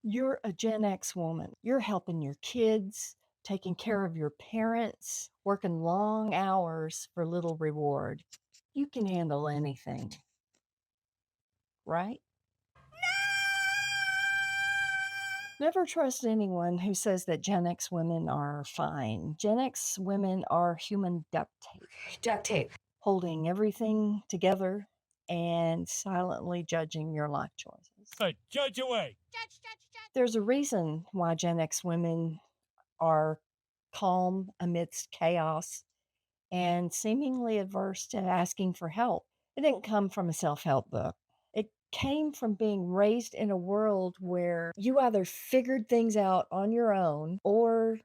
You're a Gen X woman. You're helping your kids, taking care of your parents, working long hours for little reward. You can handle anything, right? Never trust anyone who says that Gen X women are fine. Gen X women are human duct tape, Duct tape. holding everything together and silently judging your life choices. Judge away. There's a reason why Gen X women are calm amidst chaos and seemingly averse to asking for help. It didn't come from a self help book. It came from being raised in a world where you either figured things out on your own or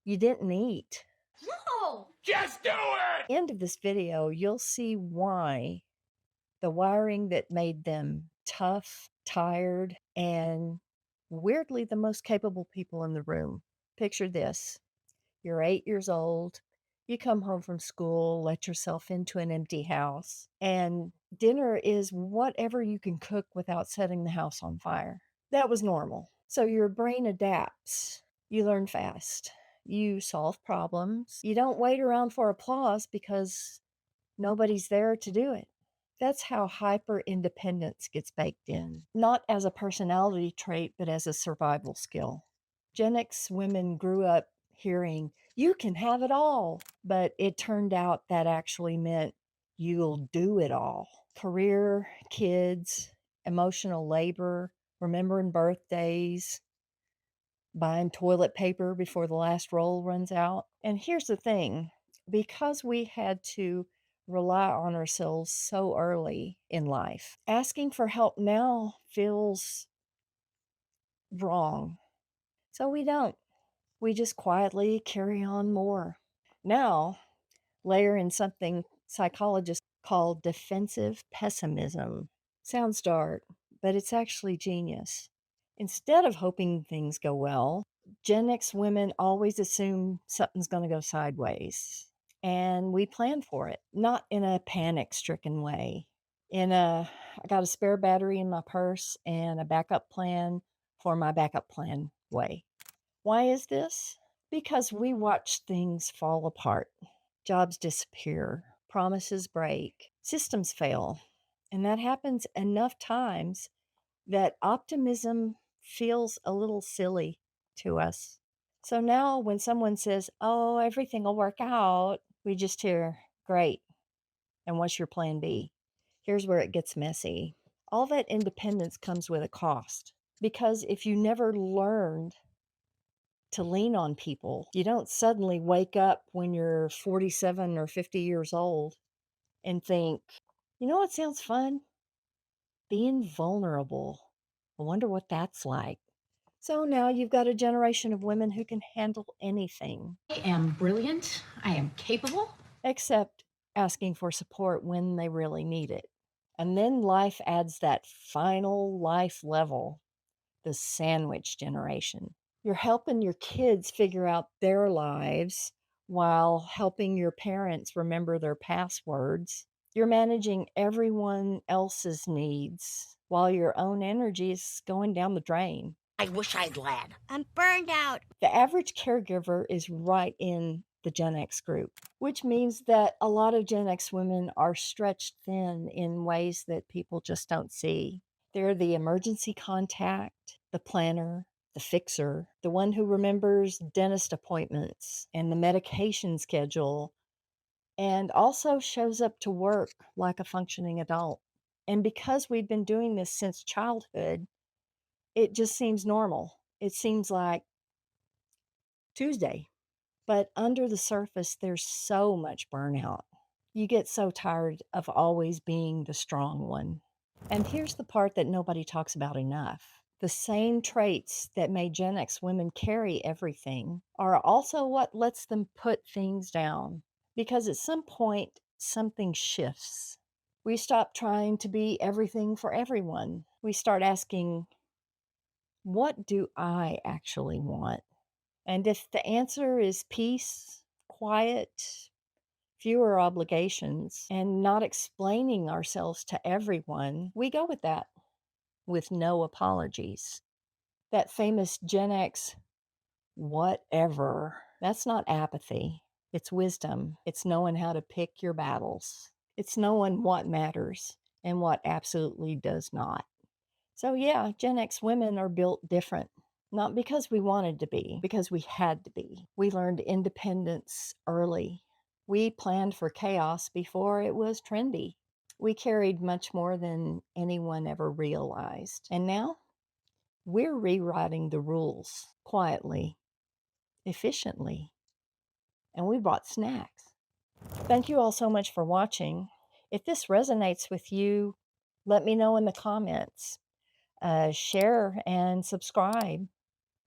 you didn't eat. No! Just do it! End of this video, you'll see why the wiring that made them tough, tired, and weirdly the most capable people in the room. Picture this. You're 8 years old. You come home from school, let yourself into an empty house, and dinner is whatever you can cook without setting the house on fire. That was normal. So your brain adapts. You learn fast. You solve problems. You don't wait around for applause because nobody's there to do it. That's how hyper independence gets baked in, not as a personality trait, but as a survival skill. Gen X women grew up hearing, you can have it all, but it turned out that actually meant you'll do it all. Career, kids, emotional labor, remembering birthdays, buying toilet paper before the last roll runs out. And here's the thing, because we had to rely on ourselves so early in life, asking for help now feels wrong. So we don't. We just quietly carry on more. Now, layer in something psychologists call defensive pessimism. Sounds dark, but it's actually genius. Instead of hoping things go well, Gen X women always assume something's going to go sideways. And we plan for it, not in a panic stricken way. I got a spare battery in my purse and a backup plan for my backup plan way. Why is this? Because we watch things fall apart, jobs disappear, promises break, systems fail. And that happens enough times that optimism feels a little silly to us. So now when someone says, oh, everything will work out, we just hear, great. And what's your plan B? Here's where it gets messy. All that independence comes with a cost. Because if you never learned to lean on people, you don't suddenly wake up when you're 47 or 50 years old and think, you know what sounds fun? Being vulnerable. I wonder what that's like. So now you've got a generation of women who can handle anything I am brilliant. I am capable. except asking for support when they really need it. And then life adds that final life level, the sandwich generation. You're helping your kids figure out their lives while helping your parents remember their passwords. You're managing everyone else's needs while your own energy is going down the drain. I wish I'd led. I'm burned out. The average caregiver is right in the Gen X group, which means that a lot of Gen X women are stretched thin in ways that people just don't see. They're the emergency contact, the planner, the fixer, the one who remembers dentist appointments and the medication schedule, and also shows up to work like a functioning adult. And because we've been doing this since childhood, it just seems normal. It seems like Tuesday. But under the surface, there's so much burnout. You get so tired of always being the strong one. And here's the part that nobody talks about enough. The same traits that made Gen X women carry everything are also what lets them put things down. Because at some point, something shifts. We stop trying to be everything for everyone. We start asking, what do I actually want? And if the answer is peace, quiet, fewer obligations, and not explaining ourselves to everyone, we go with that with no apologies. That famous GenX whatever. That's not apathy. It's wisdom. It's knowing how to pick your battles. It's knowing what matters and what absolutely does not. So, yeah, Gen X women are built different. Not because we wanted to be, because we had to be. We learned independence early. We planned for chaos before it was trendy. We carried much more than anyone ever realized. And now we're rewriting the rules quietly, efficiently, and we brought snacks. Thank you all so much for watching. If this resonates with you, let me know in the comments. Share and subscribe.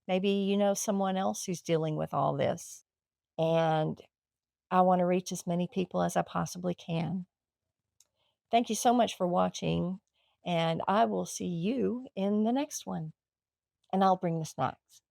Maybe you know someone else who's dealing with all this. And I want to reach as many people as I possibly can. Thank you so much for watching, and I will see you in the next one. And I'll bring the snacks.